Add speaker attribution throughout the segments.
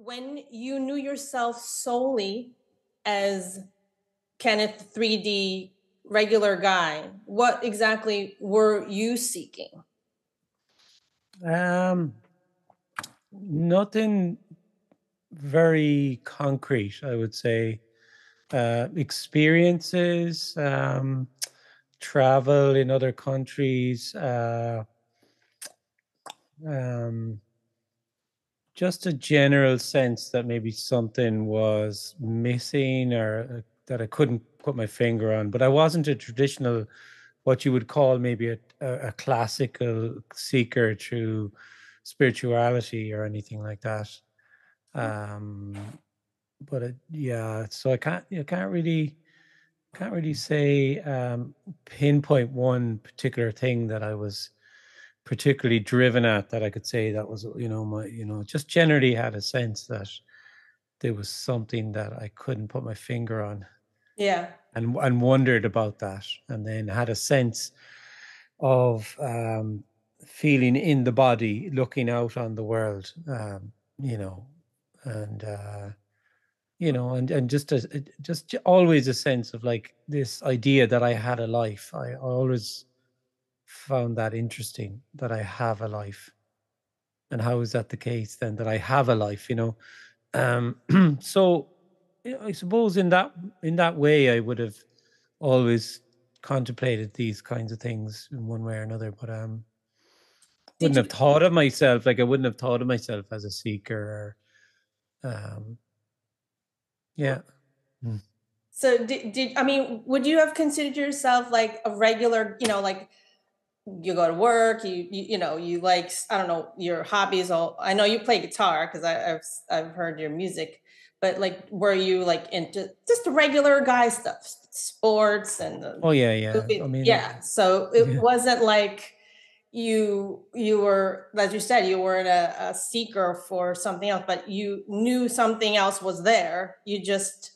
Speaker 1: when you knew yourself solely as Kenneth 3D regular guy, what exactly were you seeking?
Speaker 2: Nothing very concrete, I would say. Experiences, travel in other countries, um, just a general sense that maybe something was missing or that I couldn't put my finger on. But I wasn't a traditional, what you would call maybe a classical seeker through spirituality or anything like that. Um, but yeah, so I can't really say pinpoint one particular thing that I was particularly driven at, that I could say that was, just generally had a sense that there was something that I couldn't put my finger on,
Speaker 1: Yeah.
Speaker 2: and wondered about that, and then had a sense of feeling in the body, looking out on the world, you know, and and just always a sense of like this idea that I had a life. I always found that interesting, that I have a life. And how is that the case then, that I have a life, so I suppose in that way I would have always contemplated these kinds of things in one way or another, but
Speaker 1: Did
Speaker 2: wouldn't have
Speaker 1: you?
Speaker 2: thought of myself, like I wouldn't have thought of myself as a seeker, or yeah. Mm.
Speaker 1: So did I mean, would you have considered yourself like a regular, like you go to work, you like, I don't know, your hobbies all, I know you play guitar because I've heard your music, but like were you like into just the regular guy stuff, sports and
Speaker 2: Oh yeah, yeah, I mean,
Speaker 1: yeah. So it
Speaker 2: yeah.
Speaker 1: wasn't like you were, as you said, you weren't a seeker for something else, but you knew something else was there. You just,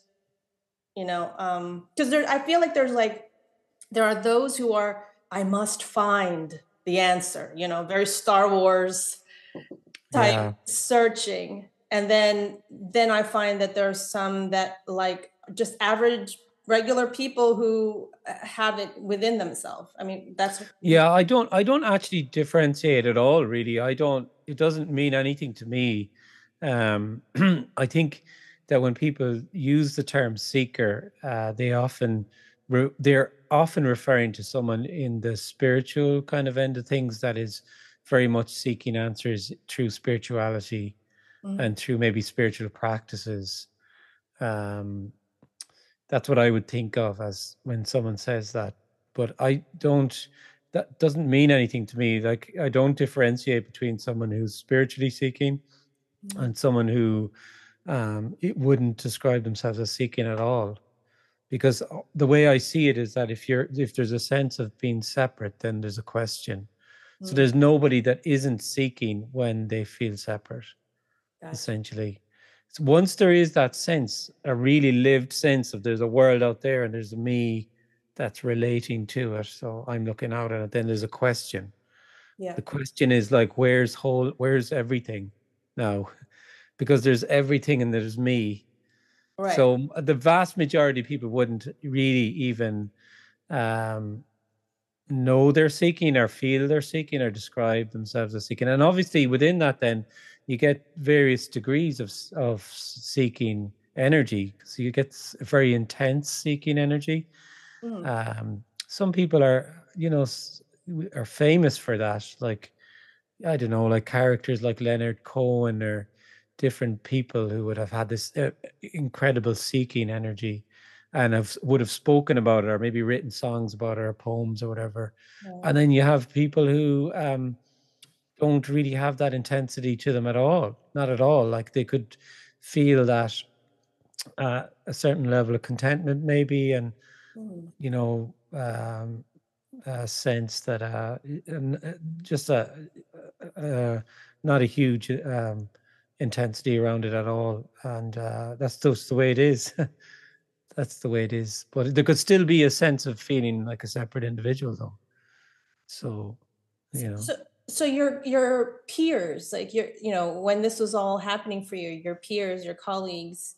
Speaker 1: because there, I feel like there are those who are, I must find the answer, very Star Wars type
Speaker 2: Yeah.
Speaker 1: searching. And then I find that there's some that like just average regular people who have it within themselves. I mean, that's
Speaker 2: Yeah, I don't actually differentiate at all, really. It doesn't mean anything to me. Um I think that when people use the term seeker, they're often referring to someone in the spiritual kind of end of things, that is very much seeking answers through spirituality
Speaker 1: mm,
Speaker 2: and through maybe spiritual practices. Um that's what I would think of as when someone says that. But that doesn't mean anything to me. Like, I don't differentiate between someone who's spiritually seeking
Speaker 1: mm,
Speaker 2: and someone who it wouldn't describe themselves as seeking at all. Because the way I see it is that if there's a sense of being separate, then there's a question. So
Speaker 1: mm,
Speaker 2: there's nobody that isn't seeking when they feel separate,
Speaker 1: gotcha.
Speaker 2: essentially. So once there is that sense, a really lived sense of there's a world out there and there's a me that's relating to it. So I'm looking out at it, then there's a question.
Speaker 1: Yeah.
Speaker 2: The question is like, where's everything now? Because there's everything and there's me.
Speaker 1: Right.
Speaker 2: So the vast majority of people wouldn't really even um, know they're seeking or feel they're seeking or describe themselves as seeking. And obviously within that, then you get various degrees of seeking energy. So you get a very intense seeking energy.
Speaker 1: Mm,
Speaker 2: Some people are, are famous for that. Like, I don't know, like characters like Leonard Cohen or different people who would have had this incredible seeking energy and would have spoken about it, or maybe written songs about it or poems or whatever.
Speaker 1: yeah.
Speaker 2: And then you have people who don't really have that intensity to them at all, not at all. Like, they could feel that a certain level of contentment, maybe, and
Speaker 1: Mm.
Speaker 2: you know, a sense that just not a huge intensity around it at all, and that's just the way it is. That's the way it is. But there could still be a sense of feeling like a separate individual, though. So, you
Speaker 1: So,
Speaker 2: know.
Speaker 1: So your peers, like when this was all happening for you, your peers, your colleagues,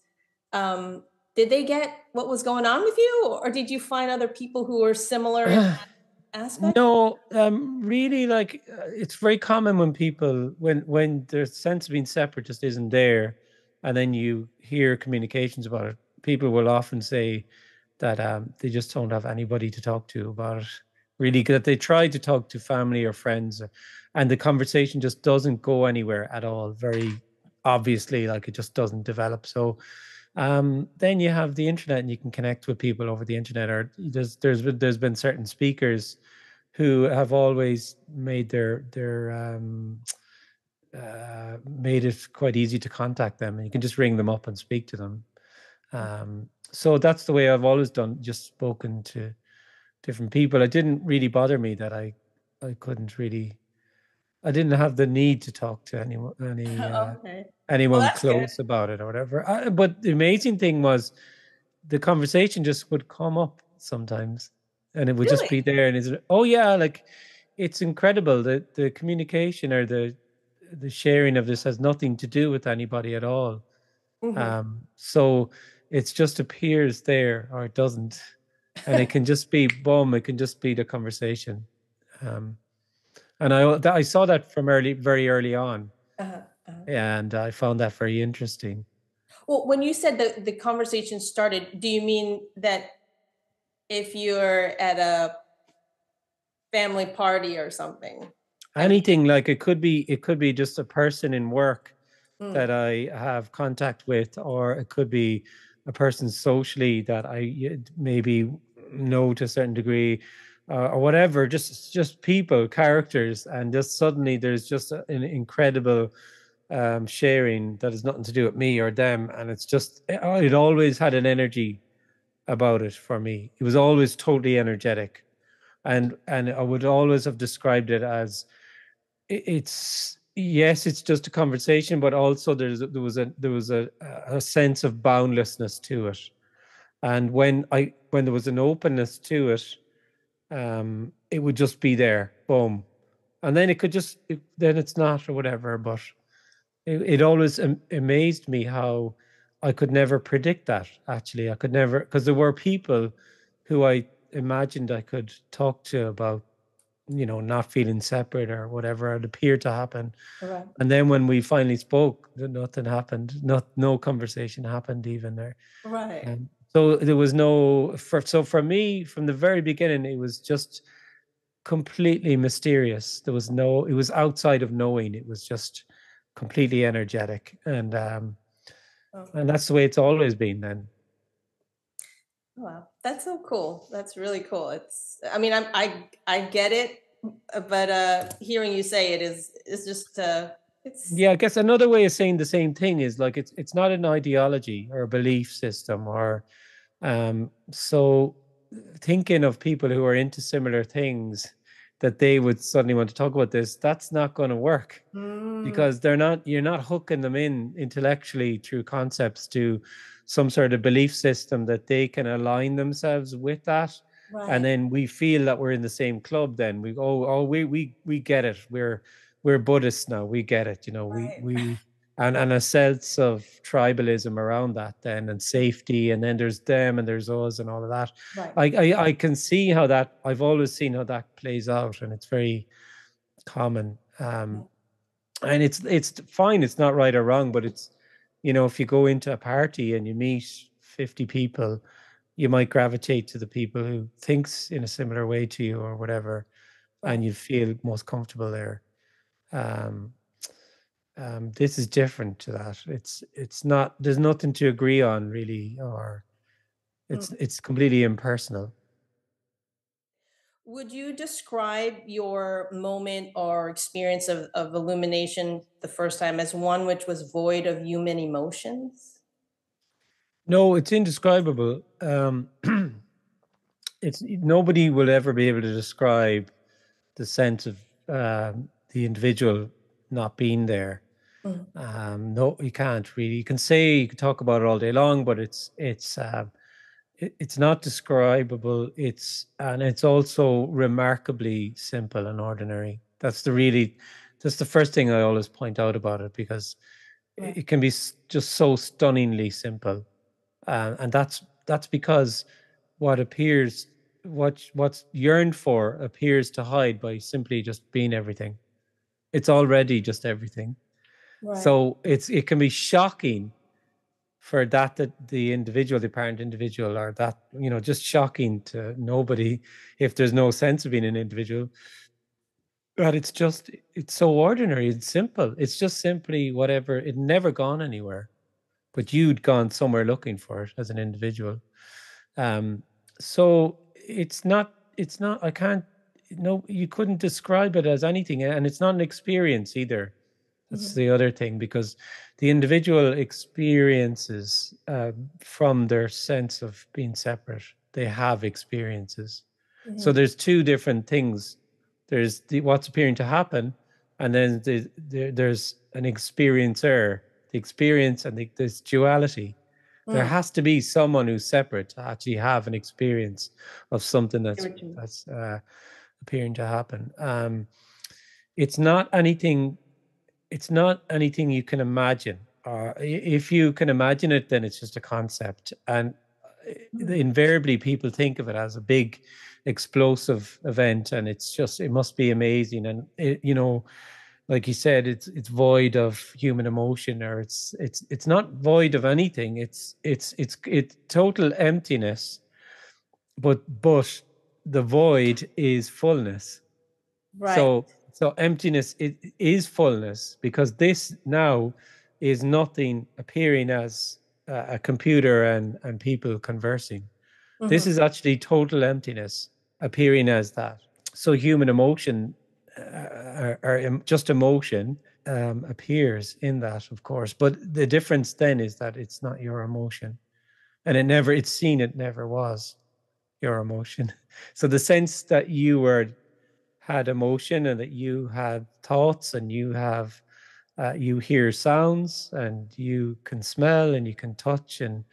Speaker 1: um, did they get what was going on with you, or did you find other people who were similar in that aspect?
Speaker 2: No, really, like it's very common when people, when their sense of being separate just isn't there, and then you hear communications about it. People will often say that they just don't have anybody to talk to about it. Really, that they try to talk to family or friends, and the conversation just doesn't go anywhere at all. Very obviously, like it just doesn't develop. So then you have the internet, and you can connect with people over the internet. Or there's been certain speakers who have always made made it quite easy to contact them, and you can just ring them up and speak to them. So that's the way I've always done, just spoken to different people. It didn't really bother me that I couldn't really, I didn't have the need to talk to
Speaker 1: Okay. Well,
Speaker 2: anyone
Speaker 1: that's good.
Speaker 2: close about it or whatever. But the amazing thing was the conversation just would come up sometimes, and it would just
Speaker 1: Really?
Speaker 2: be there. And oh yeah, like it's incredible that the communication or the sharing of this has nothing to do with anybody at all.
Speaker 1: Hmm.
Speaker 2: So it just appears there, or it doesn't, and it can just be boom. It can just be the conversation. Um, and I saw that from very early on,
Speaker 1: Uh-huh. Uh-huh.
Speaker 2: and I found that very interesting.
Speaker 1: Well, when you said the conversation started, do you mean that if you're at a family party or something? I mean,
Speaker 2: Anything, like it could be just a person in work
Speaker 1: mm,
Speaker 2: that I have contact with, or it could be a person socially that I maybe know to a certain degree, or whatever. Just people, characters, and just suddenly there's just an incredible sharing that has nothing to do with me or them, and it's just it always had an energy about it for me. It was always totally energetic, and I would always have described it as it's yes, it's just a conversation, but also there was a sense of boundlessness to it. And when there was an openness to it, it would just be there, boom. And then it could just then it's not or whatever. But it always amazed me how I could never predict that. Actually, I could never, because there were people who I imagined I could talk to about not feeling separate or whatever it appeared to happen.
Speaker 1: right,
Speaker 2: And then when we finally spoke, nothing happened. No conversation happened even there.
Speaker 1: right,
Speaker 2: So there was no so for me from the very beginning, it was just completely mysterious. There was no, it was outside of knowing. It was just completely energetic. And
Speaker 1: okay.
Speaker 2: that's the way it's always been then.
Speaker 1: Wow, that's so cool. That's really cool. I mean, I get it, but hearing you say it is just it's
Speaker 2: Yeah, I guess another way of saying the same thing is like it's not an ideology or a belief system or so thinking of people who are into similar things that they would suddenly want to talk about this, that's not going to work
Speaker 1: mm,
Speaker 2: because you're not hooking them in intellectually through concepts to some sort of belief system that they can align themselves with that. And
Speaker 1: right,
Speaker 2: then we feel that we're in the same club. Then we go, oh, we get it. We're Buddhists now. We get it.
Speaker 1: right,
Speaker 2: We and a sense of tribalism around that then, and safety, and then there's them and there's us and all of that.
Speaker 1: right.
Speaker 2: I can see how that, I've always seen how that plays out, and it's very common. And it's fine, it's not right or wrong, but it's, if you go into a party and you meet 50 people, you might gravitate to the people who thinks in a similar way to you or whatever, and
Speaker 1: Right.
Speaker 2: you feel most comfortable there. um this is different to that. It's not, there's nothing to agree on really, or
Speaker 1: Mm.
Speaker 2: it's completely impersonal.
Speaker 1: Would you describe your moment or experience of illumination the first time as one which was void of human emotions?
Speaker 2: No, it's indescribable. It's nobody will ever be able to describe the sense of the individual not being there.
Speaker 1: Mm.
Speaker 2: No, you can't really. You can say, you can talk about it all day long, but it's not describable. It's also remarkably simple and ordinary. That's that's the first thing I always point out about it, because
Speaker 1: Right.
Speaker 2: it can be just so stunningly simple. And that's because what appears, what's yearned for appears to hide by simply just being everything. It's already just everything.
Speaker 1: Right.
Speaker 2: So it can be shocking for that the individual, the apparent individual, or that, just shocking to nobody if there's no sense of being an individual. But it's so ordinary, it's simple. It's just simply whatever, it never gone anywhere. But you'd gone somewhere looking for it as an individual. Um, so I can't, no, you couldn't describe it as anything. And it's not an experience either. That's
Speaker 1: Mhm.
Speaker 2: the other thing, because the individual experiences from their sense of being separate, they have experiences. So
Speaker 1: Mhm.
Speaker 2: there's two different things. There's what's appearing to happen, and then there's an experiencer, the experience, and this duality. There
Speaker 1: Mm.
Speaker 2: has to be someone who's separate to actually have an experience of something
Speaker 1: I
Speaker 2: that's
Speaker 1: what you mean.
Speaker 2: that's appearing to happen. It's not anything. It's not anything you can imagine. If you can imagine it, then it's just a concept. And
Speaker 1: Mm.
Speaker 2: invariably, people think of it as a big, explosive event, and it must be amazing. And like you said, it's void of human emotion, or it's not void of anything. It's total emptiness, but the void is fullness.
Speaker 1: Right.
Speaker 2: So emptiness is fullness, because this now is nothing appearing as a computer and people conversing. This
Speaker 1: Mhm.
Speaker 2: is actually total emptiness appearing as that. So human emotion, just emotion, appears in that, of course. But the difference then is that it's not your emotion, and it never was your emotion. So the sense that had emotion, and that you had thoughts, and you hear sounds, and you can smell, and you can touch, and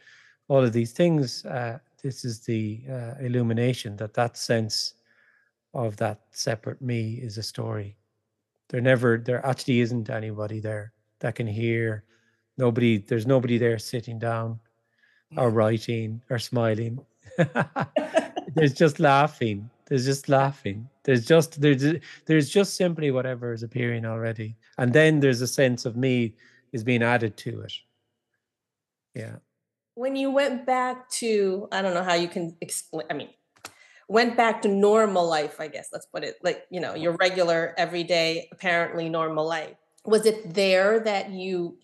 Speaker 2: all of these things. This is the illumination that sense of that separate me is a story. There actually isn't anybody there that can hear. There's nobody there sitting down or writing or smiling. There's just laughing. There's just laughing. There's just simply whatever is appearing already. And then there's a sense of me is being added to it. Yeah.
Speaker 1: When you went back to, I don't know how you can explain, I mean, went back to normal life, I guess, let's put it like, your regular, everyday, apparently normal life. Was it there that you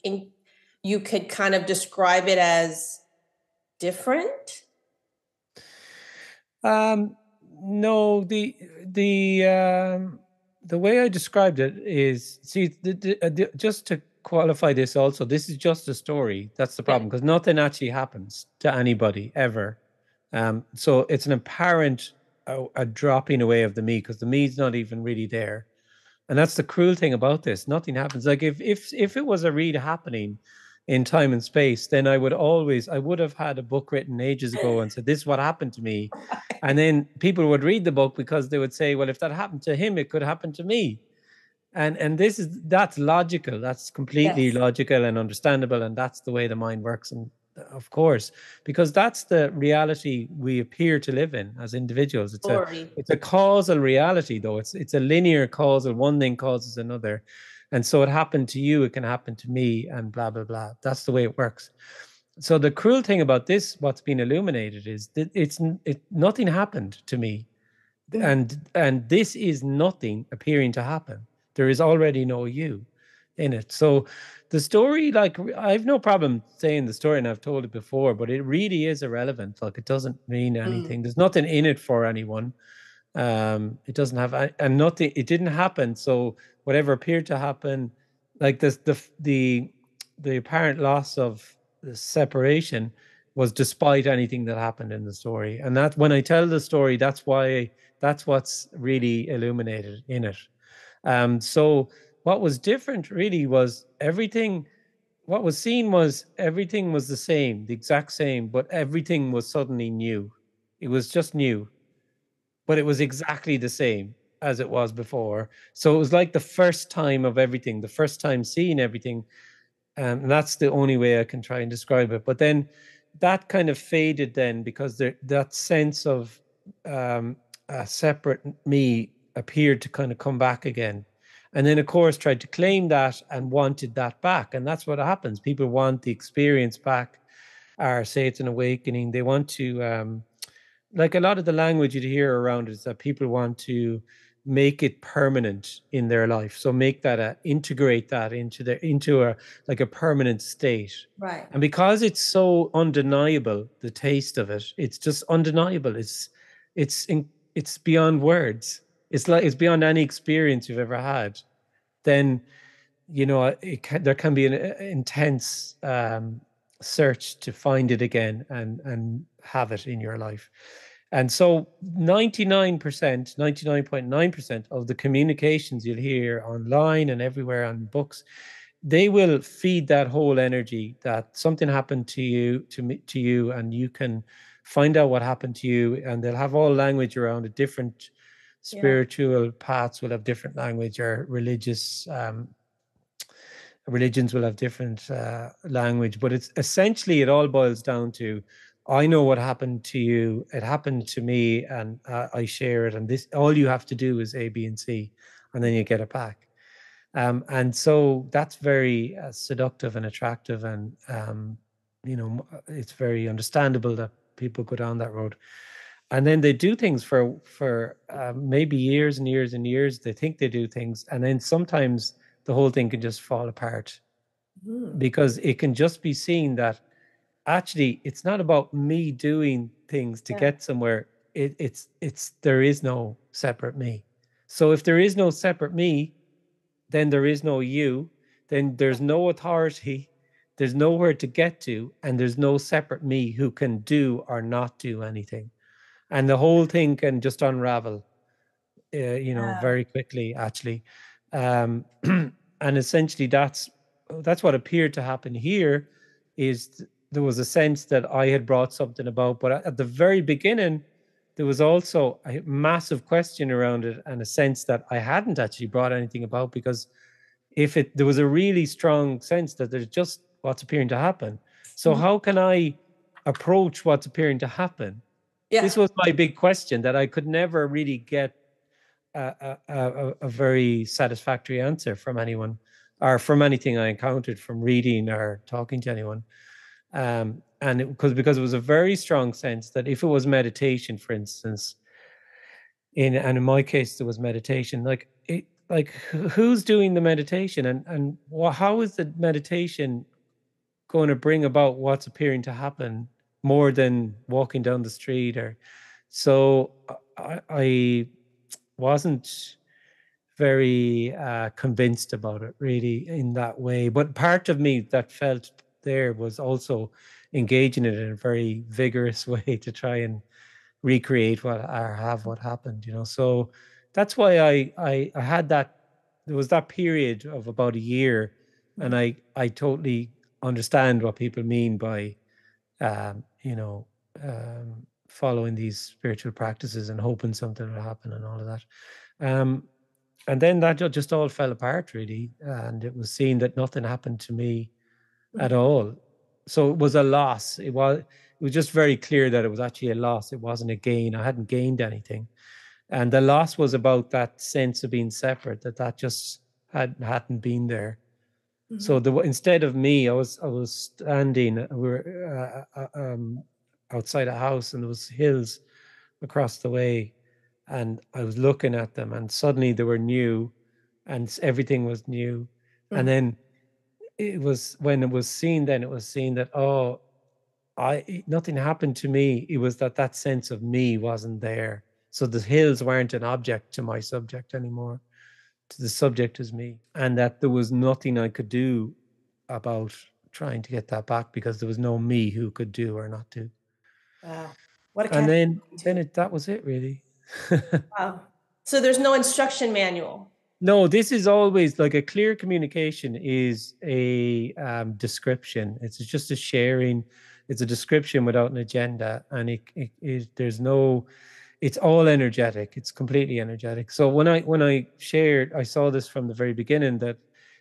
Speaker 1: could kind of describe it as different?
Speaker 2: Um, no, the way I described it is, see, just to qualify this also, this is just a story. That's the
Speaker 1: Yeah.
Speaker 2: problem, because nothing actually happens to anybody ever. So it's an apparent a dropping away of the me, because the me's not even really there. And that's the cruel thing about this. Nothing happens. Like if it was a read happening in time and space, then I would have had a book written ages ago and said, this is what happened to me. And then people would read the book, because they would say, well, if that happened to him, it could happen to me. And that's logical. That's completely
Speaker 1: Yes.
Speaker 2: logical and understandable. And that's the way the mind works. And of course, because that's the reality we appear to live in as individuals.
Speaker 1: Story.
Speaker 2: It's a causal reality, though. It's a linear causal. One thing causes another. And so it happened to you, it can happen to me, and blah, blah, blah. That's the way it works. So the cruel thing about this, what's been illuminated, is that nothing happened to me,
Speaker 1: Mm.
Speaker 2: and this is nothing appearing to happen. There is already no you in it. So the story, like, I have no problem saying the story, and I've told it before, but it really is irrelevant. Like, it doesn't mean
Speaker 1: Mm.
Speaker 2: anything. There's nothing in it for anyone. It doesn't have, and nothing, it didn't happen. So whatever appeared to happen, like this, the apparent loss of the separation was despite anything that happened in the story. And that, when I tell the story, that's what's really illuminated in it. So what was different really was everything. What was seen was everything was the same, the exact same, but everything was suddenly new. It was just new, but it was exactly the same. as it was before. So it was like the first time of everything, the first time seeing everything. And that's the only way I can try and describe it. But then that kind of faded then, because that sense of a separate me appeared to kind of come back again. And then, of course, tried to claim that and wanted that back. And that's what happens. People want the experience back, or say it's an awakening. They want to, like a lot of the language you'd hear around it is that people want to make it permanent in their life. So make that integrate that into a like a permanent state.
Speaker 1: Right.
Speaker 2: And because it's so undeniable, the taste of it, it's just undeniable. It's beyond words. It's beyond any experience you've ever had. Then there can be an intense search to find it again and have it in your life. And so 99%, 99.9% of the communications you'll hear online and everywhere on books, they will feed that whole energy that something happened to you, to you, and you can find out what happened to you. And they'll have all language around it. Different spiritual paths will have different language, or religions will have different language, but it's essentially, it all boils down to, I know what happened to you, it happened to me, and I share it, and this, all you have to do is A, B, and C, and then you get it back. And so that's very seductive and attractive, and it's very understandable that people go down that road. And then they do things for maybe years and years and years. They think they do things, and then sometimes the whole thing can just fall apart, because it can just be seen that actually it's not about me doing things to get somewhere. It's there is no separate me. So if there is no separate me, then there is no you, then there's no authority, there's nowhere to get to, and there's no separate me who can do or not do anything. And the whole thing can just unravel, very quickly, actually. And essentially that's what appeared to happen here, is there was a sense that I had brought something about, but at the very beginning, there was also a massive question around it, and a sense that I hadn't actually brought anything about, because there was a really strong sense that there's just what's appearing to happen. So how can I approach what's appearing to happen? This was my big question that I could never really get a very satisfactory answer from anyone, or from anything I encountered from reading or talking to anyone. And because it was a very strong sense that if it was meditation, for instance, and in my case there was meditation, like who's doing the meditation, and how is the meditation going to bring about what's appearing to happen, more than walking down the street? Or so I wasn't very convinced about it really in that way. But part of me that felt there was also engaging in it in a very vigorous way to try and recreate what happened, So that's why I had that. There was that period of about a year, and I totally understand what people mean by following these spiritual practices and hoping something will happen and all of that. And then that just all fell apart, really. And it was seen that nothing happened to me at all. So it was a loss. It was just very clear that it was actually a loss. It wasn't a gain. I hadn't gained anything. And the loss was about that sense of being separate, that just hadn't been there. So instead of me, I was standing. We were outside a house, and there was hills across the way, and I was looking at them, and suddenly they were new, and everything was new. And then it was when it was seen. Then it was seen that nothing happened to me. It was that sense of me wasn't there. So the hills weren't an object to my subject anymore. The subject is me, and that there was nothing I could do about trying to get that back, because there was no me who could do or not do.
Speaker 1: Wow. What a
Speaker 2: And then that was it, really.
Speaker 1: Wow. So there's no instruction manual.
Speaker 2: No, this is always like a clear communication is a description. It's just a sharing. It's a description without an agenda, and there's no. it's all energetic. It's completely energetic. So when I shared, I saw this from the very beginning, that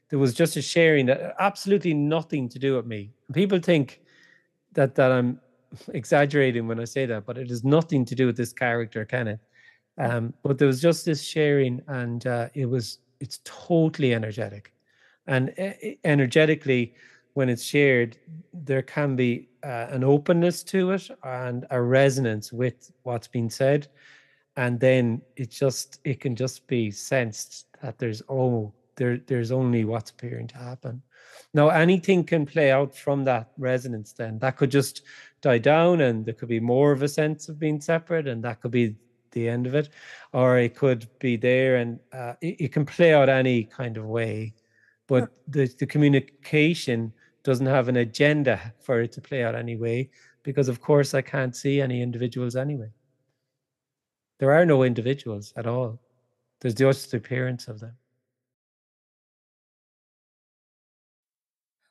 Speaker 2: there was just a sharing that absolutely nothing to do with me. People think that I'm exaggerating when I say that, but it has nothing to do with this character, Kenneth. But there was just this sharing, and it's totally energetic. And energetically, when it's shared, there can be an openness to it and a resonance with what's been said. And then it can just be sensed that there's only what's appearing to happen. Now, anything can play out from that resonance. Then that could just die down, and there could be more of a sense of being separate, and that could be the end of it. Or it could be there, and it can play out any kind of way. But the communication doesn't have an agenda for it to play out anyway, because of course I can't see any individuals anyway. There are no individuals at all. There's just the appearance of them.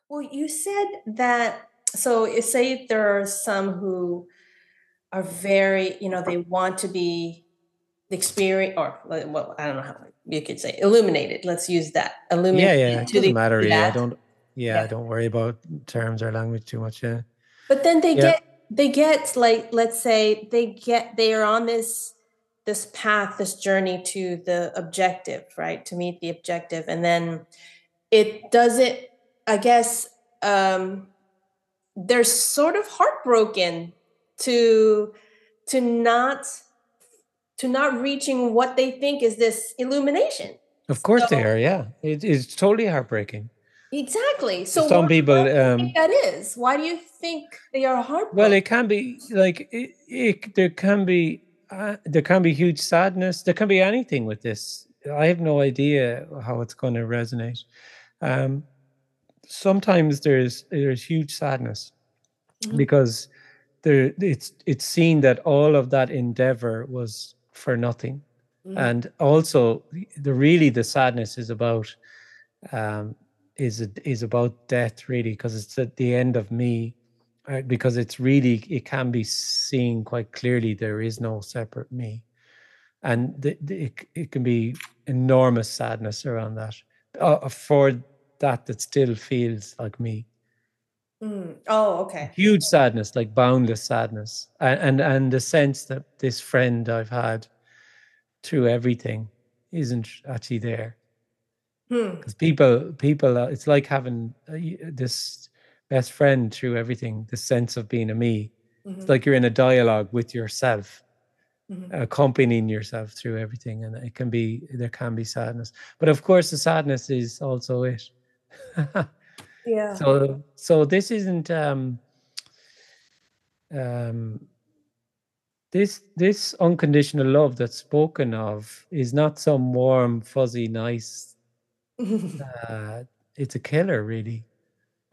Speaker 1: Well, you said that, so you say there are some who are very, they want to be the experience, or well, I don't know how you could say illuminated. Let's use that. Illuminated
Speaker 2: Yeah. It
Speaker 1: to
Speaker 2: doesn't
Speaker 1: the
Speaker 2: matter
Speaker 1: to
Speaker 2: really.
Speaker 1: that.
Speaker 2: I
Speaker 1: Yeah.
Speaker 2: don't worry about terms or language too much. Yeah.
Speaker 1: But then
Speaker 2: Yeah.
Speaker 1: they get like, let's say they are on this path, this journey to the objective, right? To meet the objective. And then it doesn't, I guess, they're sort of heartbroken to to not to not reaching what they think is this illumination.
Speaker 2: Of course they
Speaker 1: So
Speaker 2: are. Yeah. It's totally heartbreaking.
Speaker 1: exactly. So
Speaker 2: Some
Speaker 1: why
Speaker 2: people,
Speaker 1: do you think that is? Why do you think they are
Speaker 2: well,
Speaker 1: heartbroken?
Speaker 2: it can be like there can be huge sadness. There can be anything with this. I have no idea how it's going to resonate. Um, Sometimes there's huge sadness
Speaker 1: Mhm.
Speaker 2: because it's seen that all of that endeavor was for nothing.
Speaker 1: Mhm.
Speaker 2: And also the sadness is about um is about death, really, because it's at the end of me. Because it can be seen quite clearly there is no separate me, and it can be enormous sadness around that, for that still feels like me.
Speaker 1: Mm. Oh, okay.
Speaker 2: Huge sadness, like boundless sadness, and the sense that this friend I've had through everything isn't actually there.
Speaker 1: Hmm.
Speaker 2: Because people it's like having this best friend through everything, this sense of being a me. It's
Speaker 1: Mhm.
Speaker 2: like you're in a dialogue with yourself,
Speaker 1: Mhm.
Speaker 2: accompanying yourself through everything, and there can be sadness, but of course the sadness is also it.
Speaker 1: Yeah.
Speaker 2: So this isn't um this unconditional love that's spoken of is not some warm, fuzzy, nice. Uh, it's a killer, really.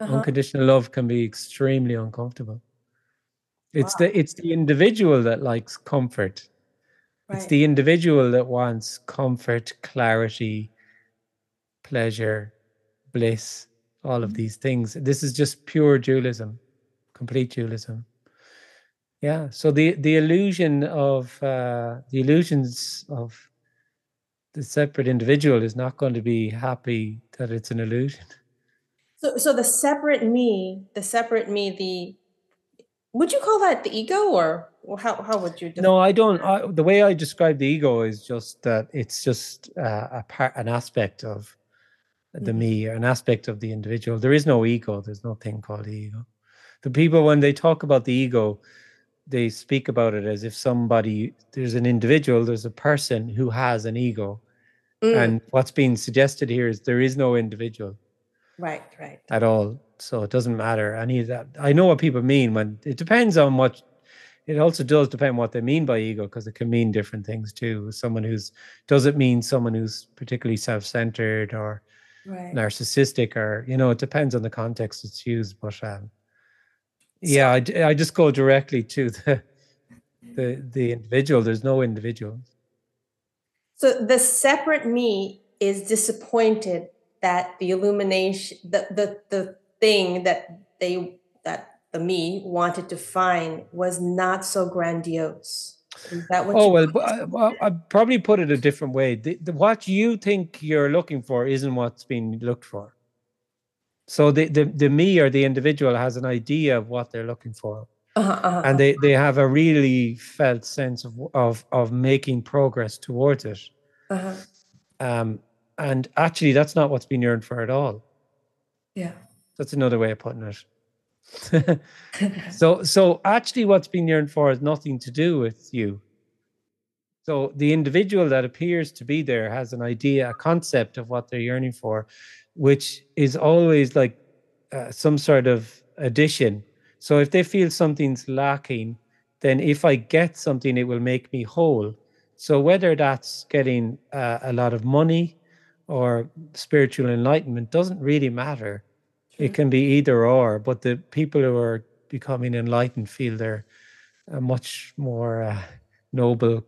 Speaker 1: Uh-huh.
Speaker 2: Unconditional love can be extremely uncomfortable.
Speaker 1: Wow.
Speaker 2: It's the individual that likes comfort. It's
Speaker 1: Right.
Speaker 2: the individual that wants comfort, clarity, pleasure, bliss, all of
Speaker 1: Mhm.
Speaker 2: these things. This is just pure dualism, complete dualism. Yeah. So the illusions of the separate individual is not going to be happy that it's an illusion.
Speaker 1: So the separate me, would you call that the ego, or how would you define?
Speaker 2: No, I don't. The way I describe the ego is just that it's just an aspect of the
Speaker 1: Mhm.
Speaker 2: me, an aspect of the individual. There is no ego. There's no thing called the ego. The people, when they talk about the ego, they speak about it as if there's an individual, there's a person who has an ego.
Speaker 1: Mm.
Speaker 2: And what's being suggested here is there is no individual
Speaker 1: Right, right.
Speaker 2: at all. So it doesn't matter any of that. I know what people mean when it depends on what. It also does depend what they mean by ego, because it can mean different things too. Does it mean someone who's particularly self-centered or
Speaker 1: Right.
Speaker 2: narcissistic, or it depends on the context it's used. But
Speaker 1: So
Speaker 2: yeah, I just go directly to the individual. There's no individual.
Speaker 1: so the separate me is disappointed that the illumination, the thing that the me wanted to find was not so grandiose. Is that what
Speaker 2: Oh,
Speaker 1: you?
Speaker 2: well, I'd probably put it a different way. What you think you're looking for isn't what's being looked for. So the me or the individual has an idea of what they're looking for. And they have a really felt sense of making progress towards it. And actually, that's not what's been yearned for at all.
Speaker 1: Yeah.
Speaker 2: That's another way of putting it. So actually, what's been yearned for has nothing to do with you. So the individual that appears to be there has an idea, a concept of what they're yearning for, which is always like some sort of addition. So if they feel something's lacking, then if I get something, it will make me whole. So whether that's getting a lot of money or spiritual enlightenment doesn't really matter.
Speaker 1: True.
Speaker 2: It can be either or, but the people who are becoming enlightened feel they're a much more noble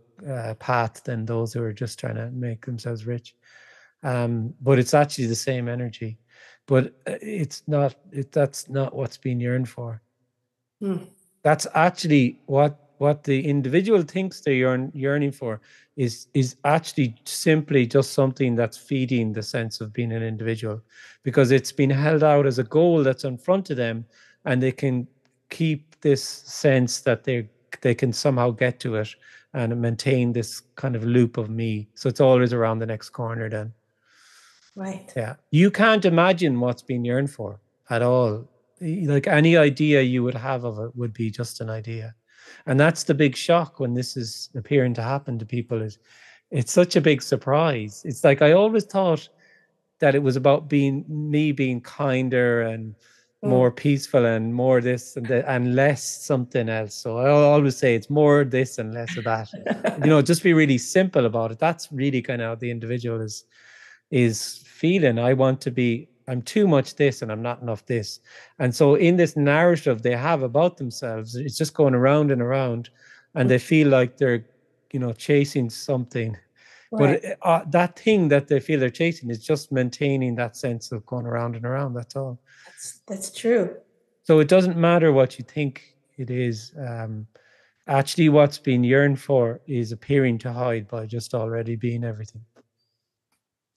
Speaker 2: path than those who are just trying to make themselves rich. But it's actually the same energy, but it's not. That's not what's being yearned for. That's actually what the individual thinks they're yearning for is actually simply just something that's feeding the sense of being an individual, because it's been held out as a goal that's in front of them, and they can keep this sense that they can somehow get to it and maintain this kind of loop of me. So it's always around the next corner then.
Speaker 1: Right.
Speaker 2: Yeah. You can't imagine what's being yearned for at all. Like any idea you would have of it would be just an idea. And that's the big shock when this is appearing to happen to people, is it's such a big surprise. It's like I always thought that it was about me being kinder and more peaceful and more this and that and less something else. So I always say it's more this and less of that. Just be really simple about it. That's really kind of how the individual is feeling. I'm too much this and I'm not enough this. And so in this narrative they have about themselves, it's just going around and around, and they feel like they're, chasing something.
Speaker 1: Right.
Speaker 2: But that thing that they feel they're chasing is just maintaining that sense of going around and around. That's all.
Speaker 1: That's true.
Speaker 2: So it doesn't matter what you think it is. Actually, what's being yearned for is appearing to hide by just already being everything.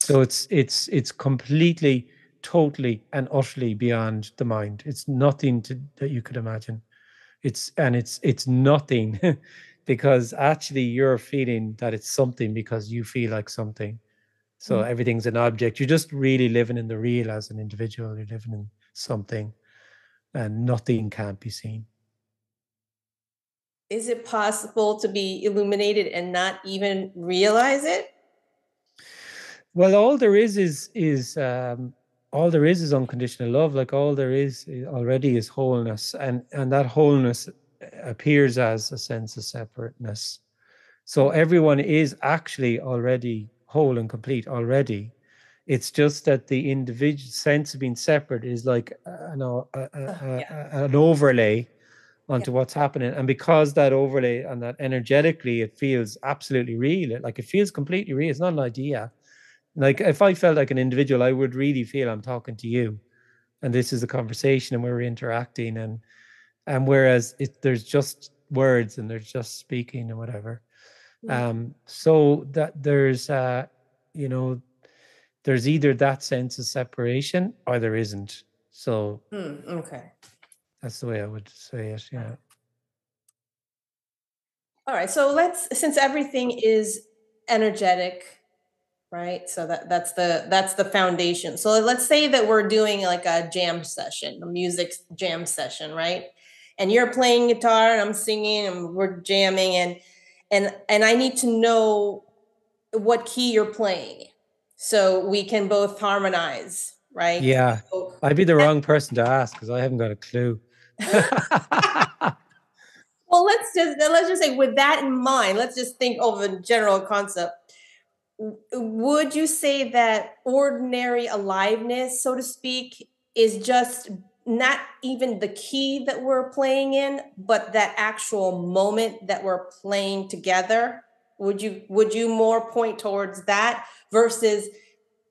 Speaker 2: So it's completely, totally, and utterly beyond the mind. It's nothing that you could imagine. It's nothing because actually you're feeling that it's something because you feel like something. So everything's an object. You're just really living in the real as an individual. You're living in something, and nothing can't be seen.
Speaker 1: Is it possible to be illuminated and not even realize it?
Speaker 2: Well, all there is unconditional love. Like all there is already is wholeness, and that wholeness appears as a sense of separateness. So everyone is actually already whole and complete already. It's just that the individual sense of being separate is like an overlay onto what's happening. And because that overlay and that energetically, it feels absolutely real. Like it feels completely real. It's not an idea. Like if I felt like an individual, I would really feel I'm talking to you, and this is a conversation, and we're interacting, and whereas there's just words and there's just speaking and whatever. So that there's either that sense of separation or there isn't. So
Speaker 1: Okay.
Speaker 2: that's the way I would say it. Yeah.
Speaker 1: All right. So since everything is energetic, right? So that's the foundation. So let's say that we're doing like a jam session, a music jam session, right? And you're playing guitar and I'm singing and we're jamming, and I need to know what key you're playing so we can both harmonize, right?
Speaker 2: Yeah.
Speaker 1: So,
Speaker 2: I'd be the wrong person to ask because I haven't got a clue.
Speaker 1: well, let's just say with that in mind, let's just think of a general concept. Would you say that ordinary aliveness, so to speak, is just not even the key that we're playing in, but that actual moment that we're playing together? Would you more point towards that versus,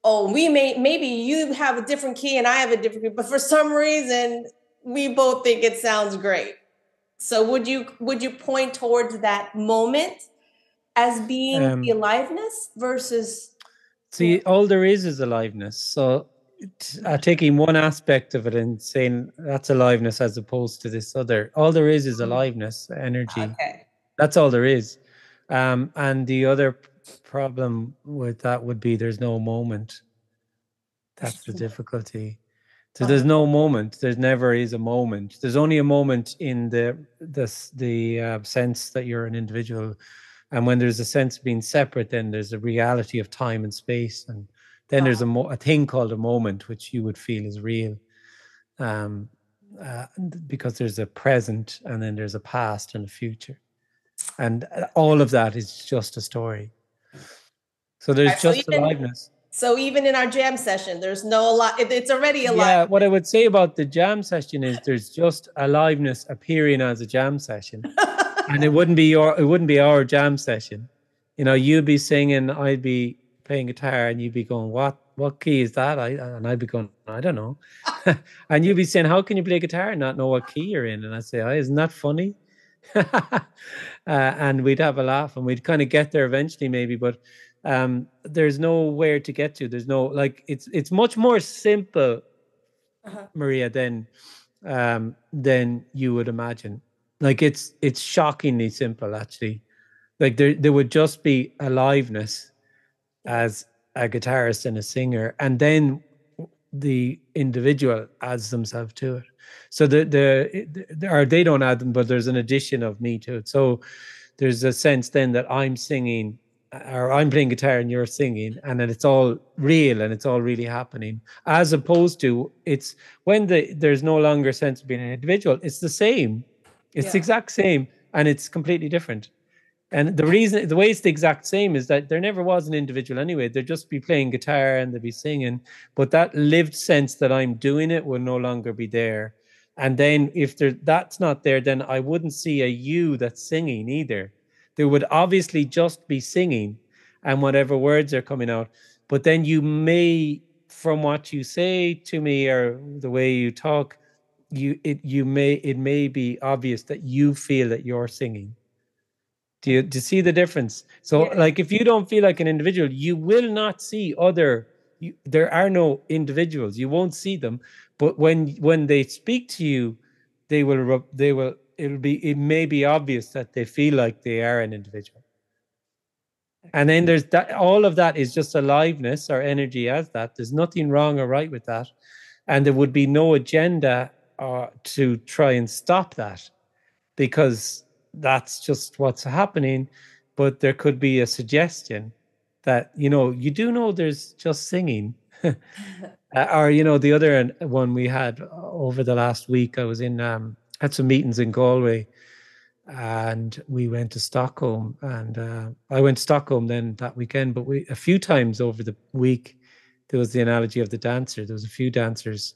Speaker 1: oh, maybe you have a different key and I have a different key, but for some reason we both think it sounds great? So would you point towards that moment as being the aliveness versus,
Speaker 2: See, all there is aliveness. So taking one aspect of it and saying that's aliveness as opposed to this other, all there is aliveness, energy.
Speaker 1: okay.
Speaker 2: That's all there is. And the other problem with that would be there's no moment. That's the difficulty. So there's no moment. There never is a moment. There's only a moment in the sense that you're an individual, and when there's a sense of being separate, then there's a reality of time and space, and then there's a thing called a moment, which you would feel is real, um, because there's a present, and then there's a past and a future, and all of that is just a story. So there's just aliveness.
Speaker 1: So even in our jam session, there's no lot. It's already alive.
Speaker 2: Yeah, what I would say about the jam session is there's just aliveness appearing as a jam session, and it wouldn't be our jam session. You know, you'd be singing, I'd be playing guitar, and you'd be going, "What key is that?" And I'd be going, "I don't know," and you'd be saying, "How can you play guitar and not know what key you're in?" And I'd say, "Oh, isn't that funny?" And we'd have a laugh, and we'd kind of get there eventually, maybe, but there's nowhere to get to. There's no, like, it's much more simple, Maria, than you would imagine. Like, it's shockingly simple, actually. Like, there would just be aliveness as a guitarist and a singer, and then the individual adds themselves to it. So or they don't add them, but there's an addition of me to it. So there's a sense then that I'm singing, or I'm playing guitar and you're singing, and then it's all real and it's all really happening, as opposed to it's when there's no longer a sense of being an individual. It's the same. It's the exact same, and it's completely different. And the way it's the exact same is that there never was an individual anyway. They'd just be playing guitar and they'd be singing, but that lived sense that I'm doing it will no longer be there. And then if that's not there, then I wouldn't see a you that's singing either. There would obviously just be singing and whatever words are coming out. But then you may, from what you say to me or the way you talk, it may be obvious that you feel that you're singing. Do you see the difference? So, like, if you don't feel like an individual, you will not see there are no individuals. You won't see them. But when they speak to you, it may be obvious that they feel like they are an individual. And then there's that, all of that is just aliveness or energy as that. There's nothing wrong or right with that. And there would be no agenda to try and stop that, because that's just what's happening. But there could be a suggestion that, you do know there's just singing. Or, the other one we had over the last week, I was had some meetings in Galway, and we went to Stockholm, and I went to Stockholm then that weekend, but a few times over the week, there was the analogy of the dancer. There was a few dancers,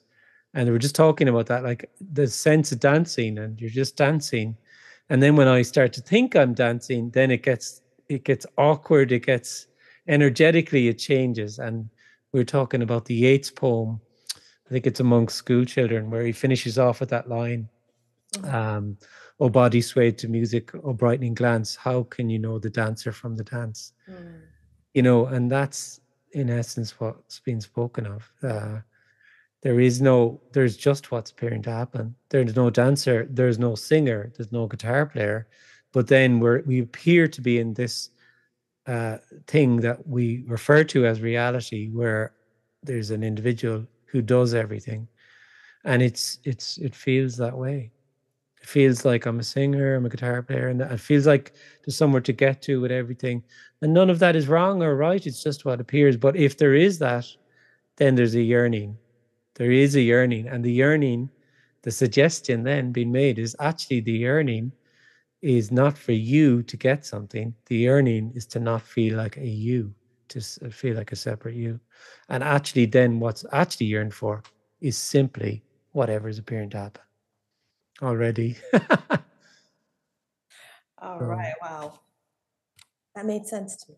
Speaker 2: and they were just talking about that, like the sense of dancing, and you're just dancing. And then when I start to think I'm dancing, then it gets awkward. It gets energetically, it changes. And we're talking about the Yeats poem. I think it's amongst school children, where he finishes off with that line, "O body swayed to music, O brightening glance, how can you know the dancer from the dance?" And that's in essence what's been spoken of. There's just what's appearing to happen. There's no dancer, there's no singer, there's no guitar player, but then we appear to be in this thing that we refer to as reality, where there's an individual who does everything, and it feels that way. It feels like I'm a singer, I'm a guitar player, and it feels like there's somewhere to get to with everything. And none of that is wrong or right. It's just what appears. But if there is that, then there's a yearning. There is a yearning, and the yearning, the suggestion then being made is actually the yearning is not for you to get something. The yearning is to not feel like a you, to feel like a separate you. And actually then what's actually yearned for is simply whatever is appearing to happen already.
Speaker 1: All right. Wow. That made sense to me.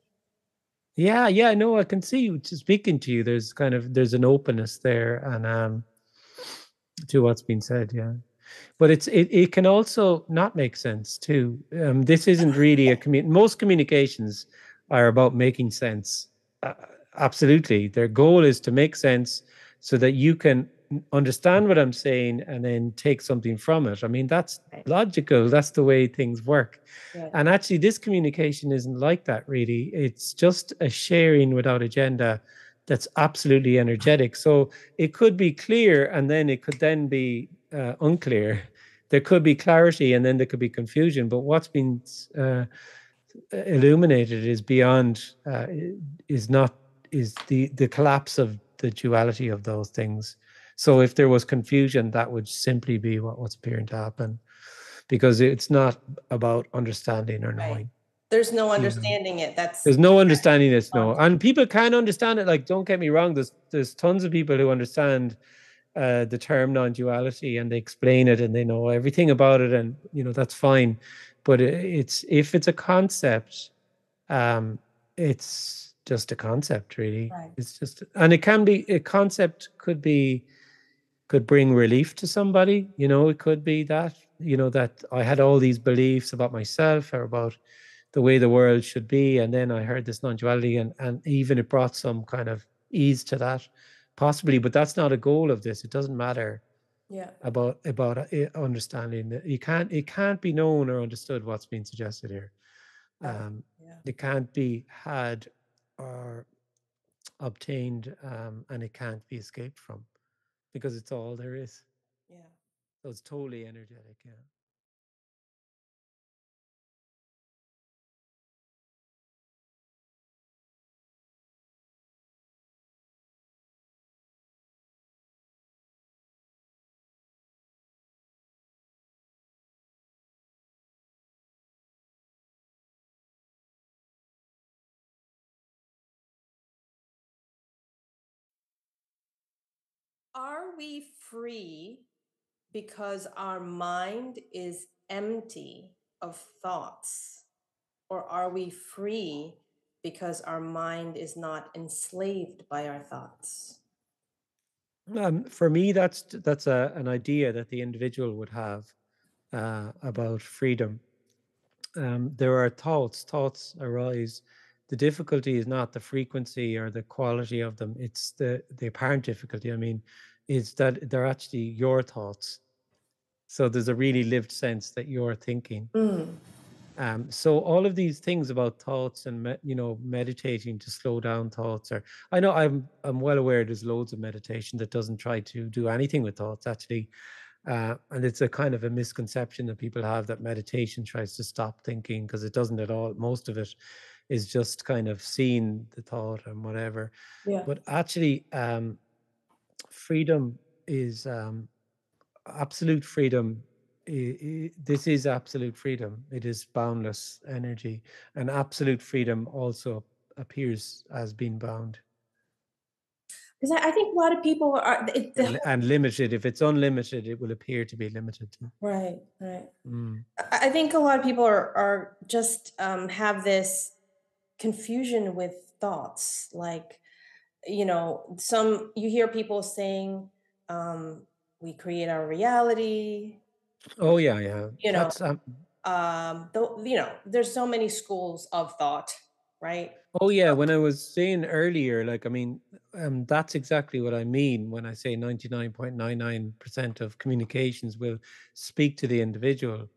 Speaker 2: Yeah, no, I can see speaking to you. There's an openness there, and to what's been said. Yeah. But it can also not make sense too. This isn't really most communications are about making sense. Uh, Absolutely. Their goal is to make sense so that you can understand what I'm saying and then take something from it. I mean, that's
Speaker 1: Right.
Speaker 2: logical. That's the way things work.
Speaker 1: Right.
Speaker 2: And actually, this communication isn't like that, really. It's just a sharing without agenda that's absolutely energetic. So it could be clear and then it could then be unclear. There could be clarity and then there could be confusion. But what's been illuminated is beyond, is not, is the collapse of the duality of those things. So if there was confusion, that would simply be what was appearing to happen, because it's not about understanding or
Speaker 1: Right.
Speaker 2: knowing.
Speaker 1: There's no
Speaker 2: You know,
Speaker 1: understanding it. That's
Speaker 2: there's no understanding this, no. And people can understand it. Like, don't get me wrong. There's tons of people who understand the term non-duality and they explain it and they know everything about it, and that's fine. But it's if it's a concept, it's just a concept, really.
Speaker 1: right.
Speaker 2: It's just, and it can be a concept, could bring relief to somebody. It could be that that I had all these beliefs about myself or about the way the world should be, and then I heard this non-duality, and even it brought some kind of ease to that, possibly. But that's not a goal of this. It doesn't matter
Speaker 1: Yeah.
Speaker 2: about understanding that it can't be known or understood what's being suggested here.
Speaker 1: Right.
Speaker 2: um
Speaker 1: Yeah.
Speaker 2: it can't be had or obtained, and it can't be escaped from, because it's all there is.
Speaker 1: Yeah.
Speaker 2: So it's totally energetic. Yeah.
Speaker 1: Are we free because our mind is empty of thoughts? Or are we free because our mind is not enslaved by our thoughts?
Speaker 2: For me, that's an idea that the individual would have about freedom. There are thoughts arise. The difficulty is not the frequency or the quality of them, it's the apparent difficulty, I mean, is that they're actually your thoughts. So there's a really lived sense that you're thinking.
Speaker 1: Mm.
Speaker 2: So all of these things about thoughts and meditating to slow down thoughts, or I know I'm well aware there's loads of meditation that doesn't try to do anything with thoughts, actually. And it's a kind of a misconception that people have, that meditation tries to stop thinking, because it doesn't at all. Most of it is just kind of seeing the thought and whatever.
Speaker 1: Yeah.
Speaker 2: But actually, freedom is absolute freedom. This is absolute freedom. It is boundless energy, and absolute freedom also appears as being bound
Speaker 1: Because I think a lot of people are
Speaker 2: and limited. If it's unlimited, it will appear to be limited too.
Speaker 1: right, right.
Speaker 2: Mm.
Speaker 1: I think a lot of people are just have this confusion with thoughts. Like, some you hear people saying, we create our reality,
Speaker 2: Oh yeah, yeah.
Speaker 1: you know,
Speaker 2: That's
Speaker 1: though, there's so many schools of thought, right?
Speaker 2: Oh yeah, when I was saying earlier, like, I mean, that's exactly what I mean when I say 99.99% of communications will speak to the individual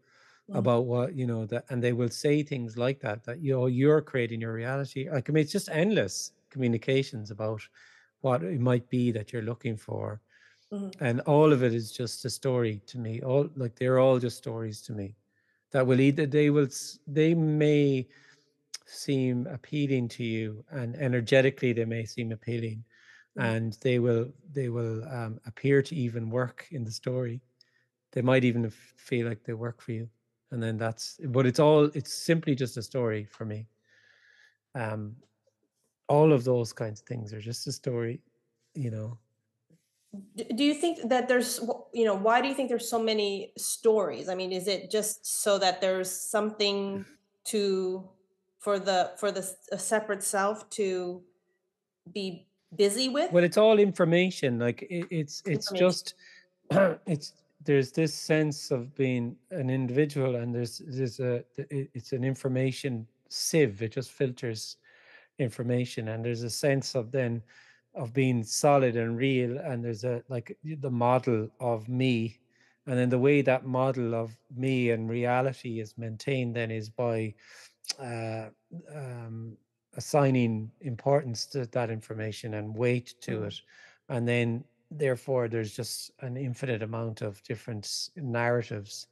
Speaker 1: Mm,
Speaker 2: about what, that, and they will say things like that you're creating your reality. Like, I mean, it's just endless communications about what it might be that you're looking for.
Speaker 1: mhm,
Speaker 2: And all of it is just a story to me. All, like, they're all just stories to me that will either, they may seem appealing to you, and energetically they may seem appealing,
Speaker 1: mhm,
Speaker 2: and they will appear to even work in the story. They might even feel like they work for you, and then but it's simply just a story for me. um all of those kinds of things are just a story, you know.
Speaker 1: Do you think that why do you think there's so many stories? I mean, is it just so that there's something to a separate self to be busy with
Speaker 2: Well, it's all information. Like, it's
Speaker 1: information?
Speaker 2: just it's there's this sense of being an individual, and it's an information sieve. It just filters information, and there's a sense of then of being solid and real, and there's a like the model of me, and then the way that model of me and reality is maintained then is by uh, um, assigning importance to that information and weight to
Speaker 1: Mm,
Speaker 2: it. And then, therefore, there's just an infinite amount of different narratives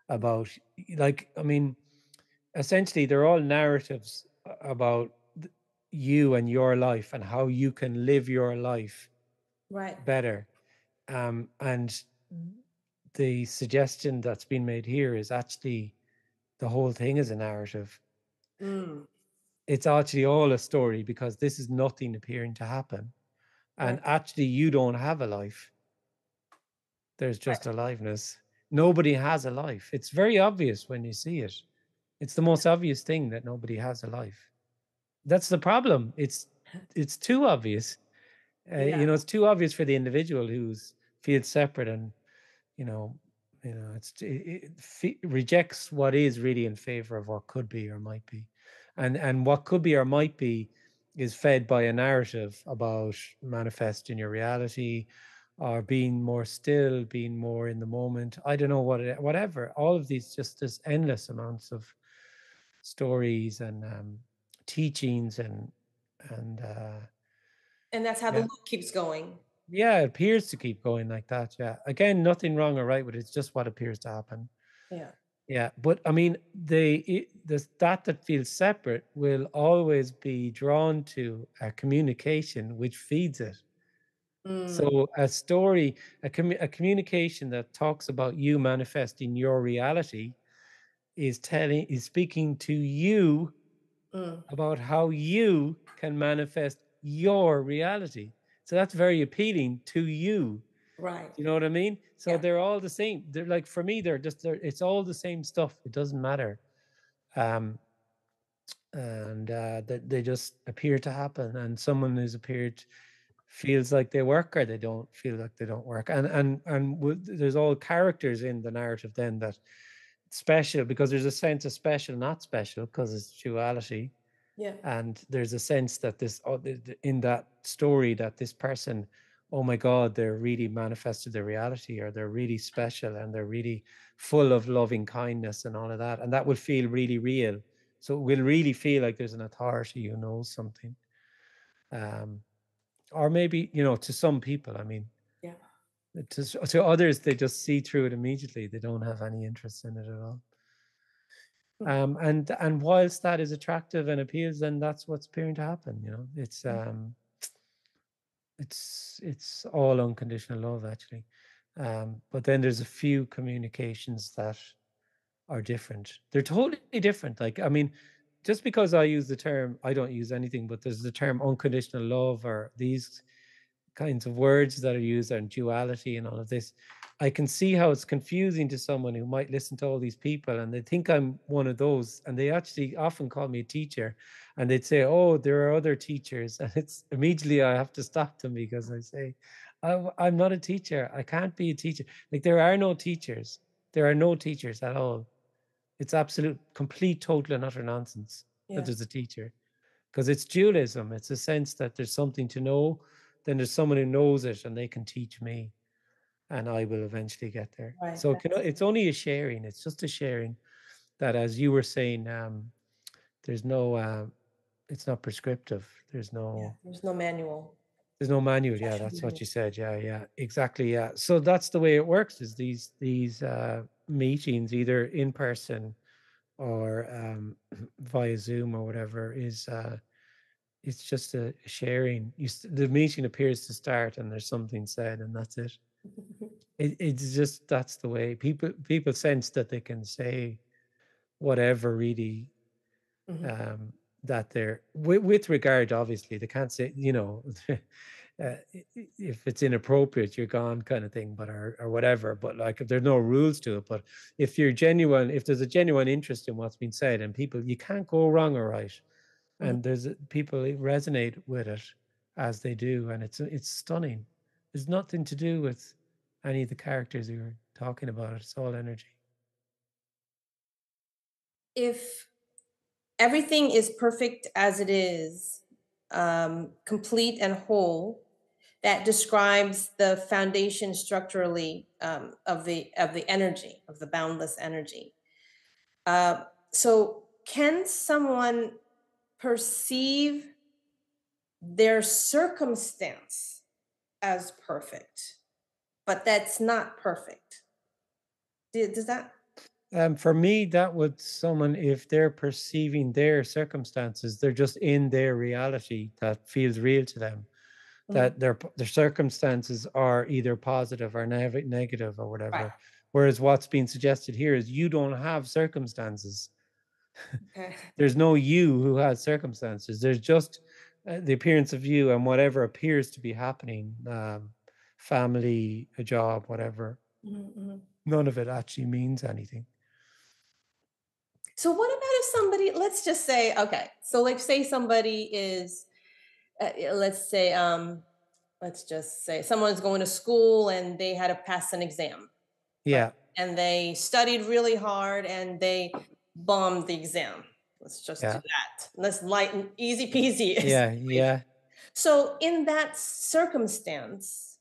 Speaker 2: about, like, I mean, essentially, they're all narratives about you and your life and how you can live your life
Speaker 1: right.
Speaker 2: better. And the suggestion that's been made here is actually the whole thing is a narrative.
Speaker 1: Mm,
Speaker 2: It's actually all a story because this is nothing appearing to happen. And
Speaker 1: right.
Speaker 2: actually, you don't have a life. There's
Speaker 1: Right.
Speaker 2: just aliveness. Nobody has a life. It's very obvious when you see it. It's the most obvious thing that nobody has a life. That's the problem. It's too obvious.
Speaker 1: Yeah.
Speaker 2: It's too obvious for the individual who's feels separate and you know, it rejects what is really in favor of what could be or might be, and what could be or might be is fed by a narrative about manifesting your reality, or being more still, being more in the moment. I don't know whatever. All of these just this endless amounts of stories and teachings and
Speaker 1: And that's how the
Speaker 2: yeah.
Speaker 1: loop keeps going.
Speaker 2: Yeah, it appears to keep going like that. Yeah. Again, nothing wrong or right with it. It's just what appears to happen.
Speaker 1: Yeah.
Speaker 2: Yeah. But I mean, that feels separate will always be drawn to a communication which feeds it.
Speaker 1: Mm,
Speaker 2: So a story, a communication that talks about you manifesting your reality is speaking to you
Speaker 1: mm,
Speaker 2: about how you can manifest your reality. So that's very appealing to you.
Speaker 1: right.
Speaker 2: You know what I mean? So
Speaker 1: Yeah.
Speaker 2: they're all the same. They're like for me, it's all the same stuff. It doesn't matter. Um, and they just appear to happen. And someone who's appeared feels like they work or they don't feel like they don't work. There's all characters in the narrative then that special because there's a sense of special, not special, because it's duality.
Speaker 1: Yeah.
Speaker 2: And there's a sense that in that story that this person, oh my god, they're really manifested their reality, or they're really special, and they're really full of loving kindness and all of that, and that will feel really real. So it will really feel like there's an authority who knows something. um or maybe, to some people, I mean,
Speaker 1: Yeah.
Speaker 2: to others, they just see through it immediately. They don't have any interest in it at all.
Speaker 1: Mm,
Speaker 2: And whilst that is attractive and appeals, then that's what's appearing to happen.
Speaker 1: mm,
Speaker 2: It's all unconditional love, actually. But then there's a few communications that are different. They're totally different. Like, I mean, just because I use the term, I don't use anything, but there's the term unconditional love, or these kinds of words that are used, and duality and all of this. I can see how it's confusing to someone who might listen to all these people and they think I'm one of those. And they actually often call me a teacher, and they'd say, oh, there are other teachers. And it's immediately I have to stop them because I say, I'm not a teacher. I can't be a teacher. Like, there are no teachers. There are no teachers at all. It's absolute, complete, total, and utter nonsense that
Speaker 1: yeah.
Speaker 2: there's a teacher, because it's dualism. It's a sense that there's something to know, then there's someone who knows it and they can teach me, and I will eventually get there.
Speaker 1: Right.
Speaker 2: So it's only a sharing. It's just a sharing that, as you were saying, there's no, it's not prescriptive.
Speaker 1: Yeah. There's no manual.
Speaker 2: There's no manual. Yeah,
Speaker 1: Session
Speaker 2: that's what
Speaker 1: manual.
Speaker 2: you said. Yeah, yeah, exactly. Yeah. So that's the way it works. Is these meetings, either in person or via Zoom or whatever, is it's just a sharing. The meeting appears to start, and there's something said, and that's it. It's just that's the way people sense that they can say whatever, really,
Speaker 1: Mhm.
Speaker 2: um, that they're with regard. Obviously, they can't say, if it's inappropriate, you're gone, kind of thing, but or whatever. But like, if there's no rules to it, but if there's a genuine interest in what's been said, and people, you can't go wrong or right.
Speaker 1: Mhm.
Speaker 2: And there's people resonate with it as they do, and it's stunning. There's nothing to do with any of the characters here. talking about it. It's all energy.
Speaker 1: If everything is perfect as it is, complete and whole, that describes the foundation structurally, of the energy, of the boundless energy. So can someone perceive their circumstance as perfect, but that's not perfect? Does that?
Speaker 2: For me, that would someone, if they're perceiving their circumstances, they're just in their reality that feels real to them.
Speaker 1: Mhm.
Speaker 2: That their circumstances are either positive or negative or
Speaker 1: Right.
Speaker 2: whatever. Whereas what's being suggested here is you don't have circumstances.
Speaker 1: Okay.
Speaker 2: There's no you who has circumstances. There's just the appearance of you and whatever appears to be happening, family, a job, whatever.
Speaker 1: Mhm, mhm.
Speaker 2: None of it actually means anything.
Speaker 1: So what about if somebody, let's just say, okay, so like say somebody is, let's say, let's just say someone's going to school and they had to pass an exam, right?
Speaker 2: Yeah,
Speaker 1: And they studied really hard and they bombed the exam. Let's just do
Speaker 2: yeah,
Speaker 1: that. Let's lighten, easy peasy
Speaker 2: yeah,
Speaker 1: situation.
Speaker 2: yeah.
Speaker 1: So in that circumstance,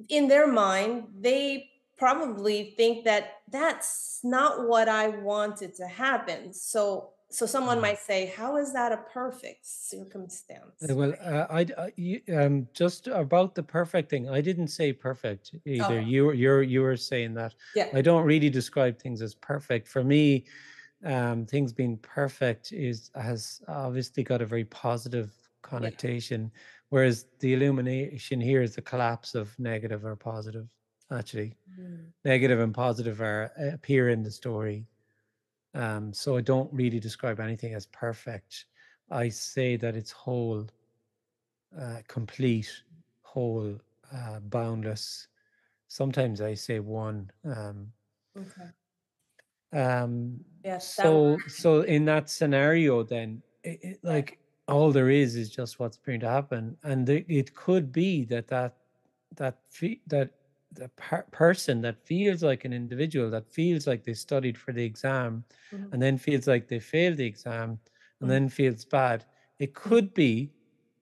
Speaker 1: in their mind, they probably think that that's not what I wanted to happen. So someone
Speaker 2: Mm.
Speaker 1: might say, how is that a perfect circumstance?
Speaker 2: Well, just about the perfect thing. I didn't say perfect either.
Speaker 1: Okay.
Speaker 2: You were saying that.
Speaker 1: Yeah.
Speaker 2: I don't really describe things as perfect. For me, things being perfect has obviously got a very positive
Speaker 1: Yeah.
Speaker 2: connotation, whereas the illumination here is the collapse of negative or positive. Actually,
Speaker 1: Mm.
Speaker 2: negative and positive are appear in the story. So I don't really describe anything as perfect. I say that it's whole, complete, whole, boundless. Sometimes I say one.
Speaker 1: Okay.
Speaker 2: Um,
Speaker 1: Yeah, that one.
Speaker 2: so in that scenario, then
Speaker 1: Right.
Speaker 2: like all there is just what's going to happen, and it could be that the person that feels like an individual, that feels like they studied for the exam,
Speaker 1: Mhm,
Speaker 2: and then feels like they failed the exam, and
Speaker 1: mhm,
Speaker 2: then feels bad. It
Speaker 1: mhm,
Speaker 2: could be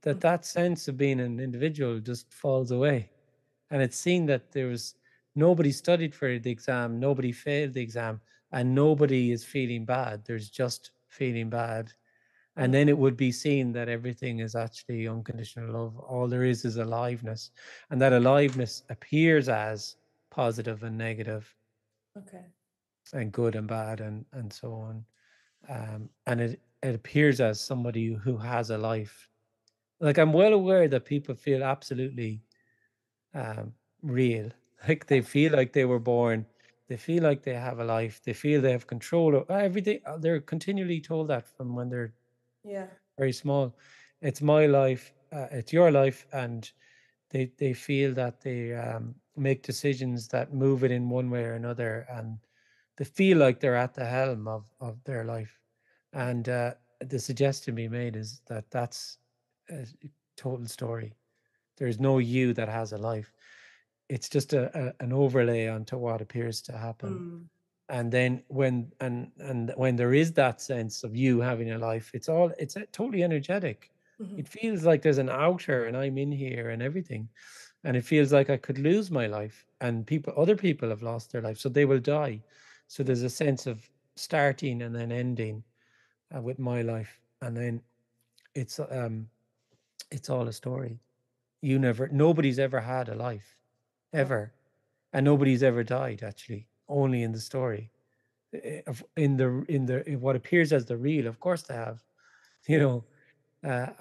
Speaker 2: that
Speaker 1: mhm,
Speaker 2: that sense of being an individual just falls away, and it's seen that there was nobody studied for the exam, nobody failed the exam, and nobody is feeling bad. There's just feeling bad. And
Speaker 1: mhm.
Speaker 2: then it would be seen that everything is actually unconditional love. All there is aliveness. And that aliveness appears as positive and negative
Speaker 1: Okay.
Speaker 2: and good and bad and so on. And it appears as somebody who has a life. Like I'm well aware that people feel absolutely um, real. Like they feel like they were born. They feel like they have a life. They feel they have control of everything. They're continually told that from when they're
Speaker 1: Yeah.
Speaker 2: very small. It's my life. It's your life, and they feel that they make decisions that move it in one way or another, and they feel like they're at the helm of their life. And the suggestion being made is that that's a total story. There's no you that has a life. It's just an overlay onto what appears to happen.
Speaker 1: Mm,
Speaker 2: And then and when there is that sense of you having a life, it's totally energetic.
Speaker 1: mhm.
Speaker 2: It feels like there's an outer and I'm in here and everything. And it feels like I could lose my life, and other people have lost their life, so they will die. So
Speaker 1: Yeah.
Speaker 2: there's a sense of starting and then ending with my life, and then it's um it's all a story. Nobody's ever had a life,
Speaker 1: Right.
Speaker 2: ever. And nobody's ever died, actually, only in the story. In what appears as the real, of course they have. You know,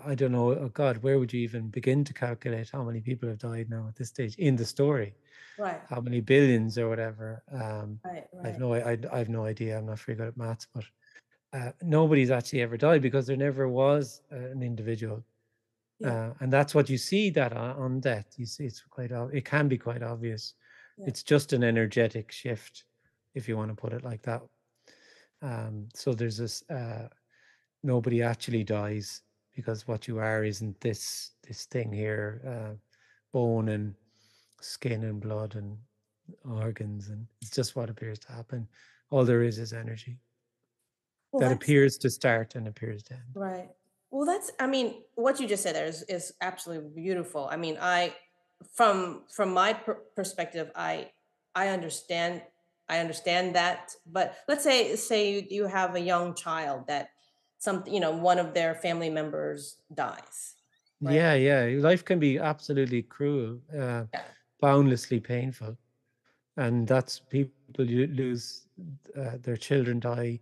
Speaker 2: I don't know, oh God, where would you even begin to calculate how many people have died now at this stage in the story?
Speaker 1: Right.
Speaker 2: How many billions or whatever?
Speaker 1: Right. Right.
Speaker 2: I have no idea. I'm not very good at maths, but nobody's actually ever died because there never was an individual.
Speaker 1: Yeah.
Speaker 2: And that's what you see that on death. You see, it can be quite obvious.
Speaker 1: Yeah.
Speaker 2: It's just an energetic shift, if you want to put it like that. So there's this nobody actually dies because what you are isn't this thing here, bone and skin and blood and organs, and it's just what appears to happen. All there is energy
Speaker 1: Well,
Speaker 2: that
Speaker 1: that's
Speaker 2: appears to start and appears to end.
Speaker 1: right. Well, that's, I mean, what you just said there is absolutely beautiful. I mean, from my perspective, I understand, I understand that. But let's say you have a young child that something, one of their family members dies, right?
Speaker 2: Yeah, yeah. Life can be absolutely cruel,
Speaker 1: Yeah.
Speaker 2: boundlessly painful, and that's people lose their children die.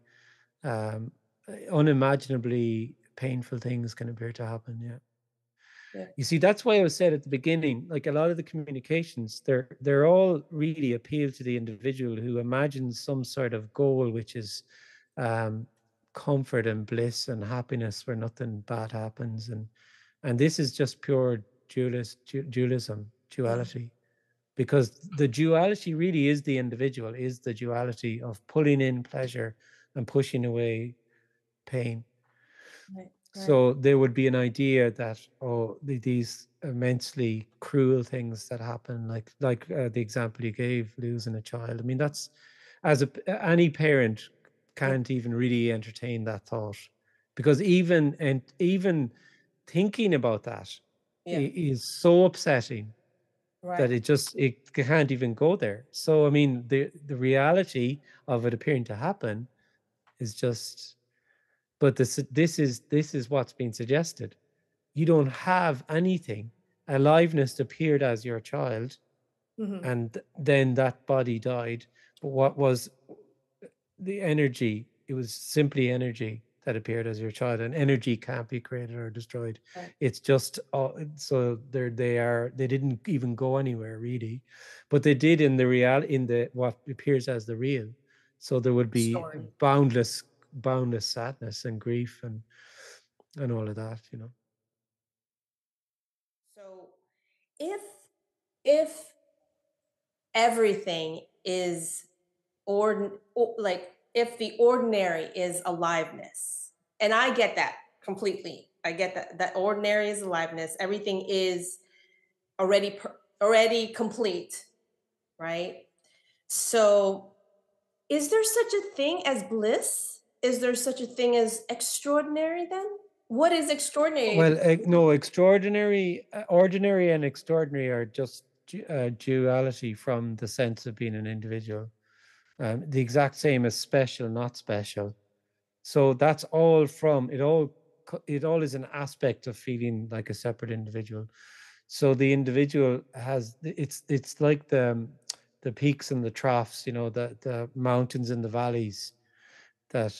Speaker 2: Um, Unimaginably painful things can appear to happen. Yeah.
Speaker 1: Yeah.
Speaker 2: You see, that's why I was said at the beginning, like a lot of the communications, they're all really appeal to the individual who imagines some sort of goal, which is um, comfort and bliss and happiness where nothing bad happens. And this is just pure dualism,
Speaker 1: Yeah.
Speaker 2: duality, because the duality really is the individual, is the duality of pulling in pleasure and pushing away pain.
Speaker 1: Right. Right.
Speaker 2: So there would be an idea that, oh, these immensely cruel things that happen, like the example you gave, losing a child. I mean, that's, as any parent
Speaker 1: Yeah.
Speaker 2: can't even really entertain that thought, because even thinking about that
Speaker 1: Yeah.
Speaker 2: is so upsetting that
Speaker 1: Right.
Speaker 2: it can't even go there. So I mean, the reality of it appearing to happen is just, but this is what's being suggested. You don't have anything. Aliveness appeared as your child,
Speaker 1: Hmm.
Speaker 2: and then that body died. But what was the energy? It was simply energy that appeared as your child, and energy can't be created or destroyed.
Speaker 1: Right.
Speaker 2: It's just so they didn't even go anywhere really, but they did in the real in the what appears as the real. So there would be
Speaker 1: Story.
Speaker 2: boundless sadness and grief and all of that, you know.
Speaker 1: So if if everything is like if the ordinary is aliveness, and I get that completely, I get that ordinary is aliveness, everything is already complete, right? So is there such a thing as bliss? Is there such a thing as extraordinary then? What is extraordinary?
Speaker 2: Well, no, ordinary and extraordinary are just duality from the sense of being an individual. The exact same as special, not special. So that's all from it. It all is an aspect of feeling like a separate individual. So the individual has it's like the peaks and the troughs, the mountains and the valleys that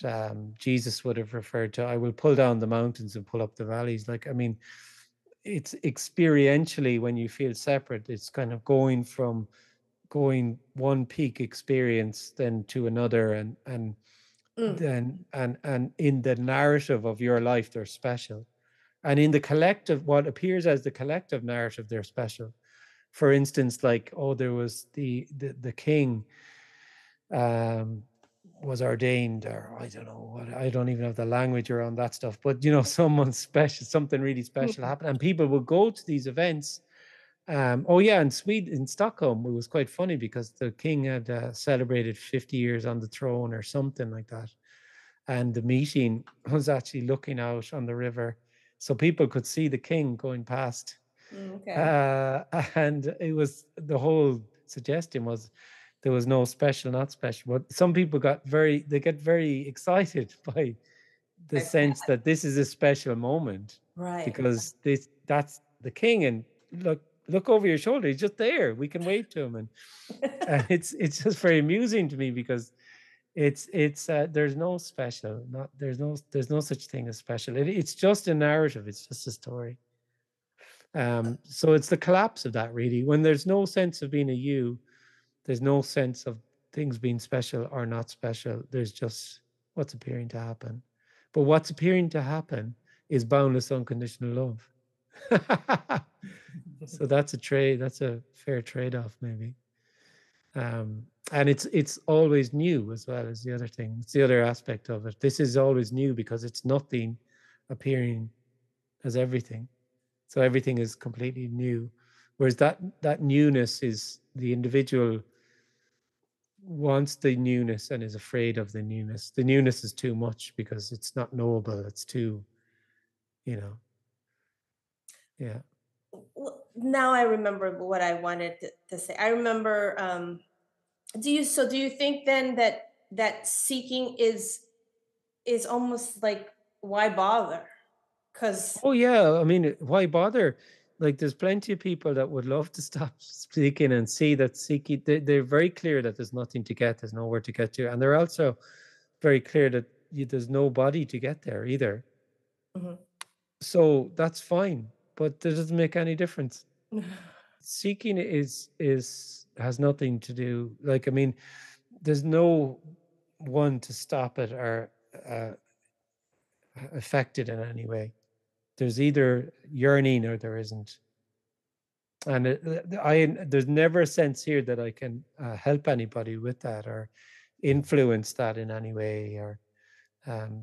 Speaker 2: Jesus would have referred to. I will pull down the mountains and pull up the valleys. Like, I mean, it's experientially when you feel separate, it's kind of going one peak experience then to another, and
Speaker 1: Mm,
Speaker 2: then and in the narrative of your life they're special, and in the collective, what appears as the collective narrative, they're special. For instance, like, oh, there was the king um was ordained, or I don't know what, I don't even have the language around that stuff, but someone special, something really special
Speaker 1: mm,
Speaker 2: happened, and people would go to these events. Oh yeah, in Sweden, in Stockholm, it was quite funny because the king had celebrated 50 years on the throne or something like that, and the meeting was actually looking out on the river, so people could see the king going past.
Speaker 1: okay.
Speaker 2: uh, and it was, the whole suggestion was there was no special, not special, but some people they get very excited by the
Speaker 1: Like,
Speaker 2: sense that this is a special moment,
Speaker 1: right.
Speaker 2: because that's the king, and look over your shoulder, he's just there, we can wave to him, and it's just very amusing to me, because it's there's no special, not there's no such thing as special. It's just a narrative, it's just a story. So it's the collapse of that, really, when there's no sense of being a you. There's no sense of things being special or not special. There's just what's appearing to happen. But what's appearing to happen is boundless unconditional love. So that's a trade. That's a fair trade-off, maybe. And it's always new as well as the other thing. It's the other aspect of it. This is always new because it's nothing appearing as everything. So everything is completely new. Whereas that newness is the individual. wants the newness and is afraid of the newness. The newness is too much because it's not knowable. It's too, you know, yeah.
Speaker 1: Now I remember what I wanted to say. I remember. Do you think then that seeking is almost like, why bother? Because
Speaker 2: Oh yeah, I mean, why bother? Like, there's plenty of people that would love to stop seeking and see that seeking. They're very clear that there's nothing to get, there's nowhere to get to, and they're also very clear that there's nobody to get there either. So that's fine, but that doesn't make any difference. Seeking is has nothing to do. Like, I mean, there's no one to stop it or affect it in any way. There's either yearning or there isn't. And there's never a sense here that I can help anybody with that or influence that in any way. Or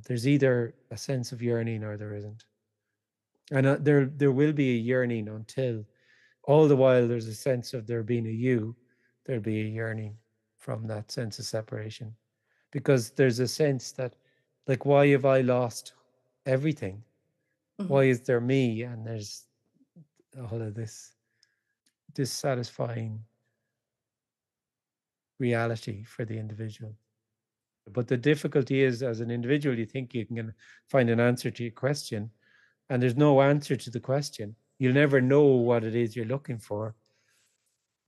Speaker 2: there's either a sense of yearning or there isn't. And there will be a yearning until all the while there's a sense of there being a you, there'll be a yearning from that sense of separation. Because there's a sense that, like, why have I lost everything? Why is there me? And there's all of this dissatisfying reality for the individual. But the difficulty is, as an individual, you think you can find an answer to your question, and there's no answer to the question. You'll never know what it is you're looking for,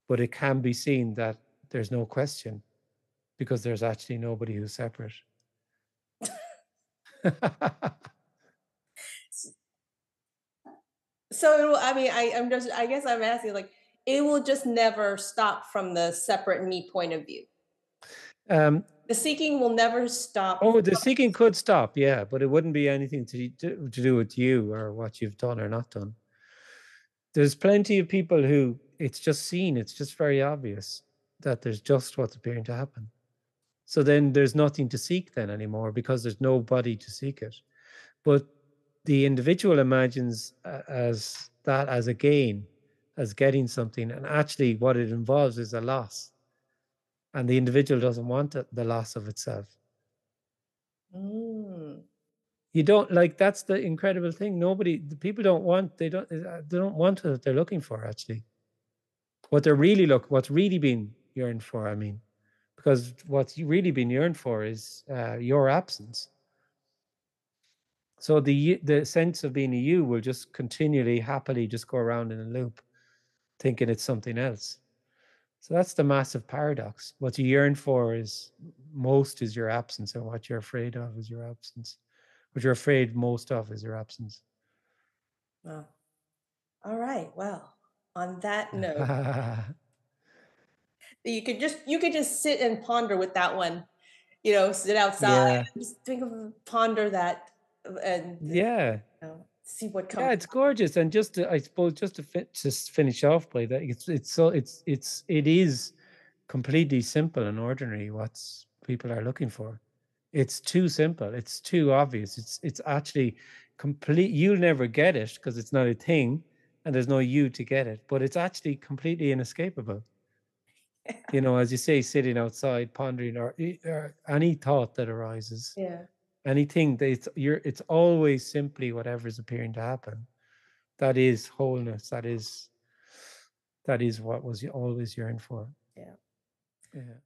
Speaker 2: but it can be seen that there's no question because there's actually nobody who's separate.
Speaker 1: so I mean, I guess I'm asking, like, it will just never stop from the separate me point of view.
Speaker 2: um,
Speaker 1: The seeking will never stop.
Speaker 2: oh, the seeking could stop, yeah, but it wouldn't be anything to do with you or what you've done or not done. There's plenty of people who it's just seen, it's just very obvious that there's just what's appearing to happen. So then there's nothing to seek then anymore because there's nobody to seek it. But the individual imagines as that as a gain, as getting something, and actually what it involves is a loss. And the individual doesn't want the loss of itself.
Speaker 1: Mm.
Speaker 2: You don't, like, that's the incredible thing. The people don't want, they don't want what they're looking for actually. What's really being yearned for, I mean, because what's really been yearned for is your absence. So the sense of being a you will just continually happily just go around in a loop, thinking it's something else. So that's the massive paradox. What you yearn for is your absence, and what you're afraid of is your absence. What you're afraid most of is your absence.
Speaker 1: Wow. All right. Well, on that note, you could just sit and ponder with that one. Sit outside,
Speaker 2: Yeah.
Speaker 1: just ponder that, and
Speaker 2: Yeah.
Speaker 1: see what comes.
Speaker 2: Yeah, it's gorgeous. And just to, I suppose, just finish off by that, it is completely simple and ordinary what people are looking for. It's too simple. It's too obvious. It's actually complete. You'll never get it because it's not a thing, and there's no you to get it. But it's actually completely inescapable. As you say, sitting outside, pondering, or any thought that arises,
Speaker 1: Yeah.
Speaker 2: anything that it's always simply whatever's appearing to happen. That is wholeness. That is what was always yearned for.
Speaker 1: Yeah.
Speaker 2: Yeah.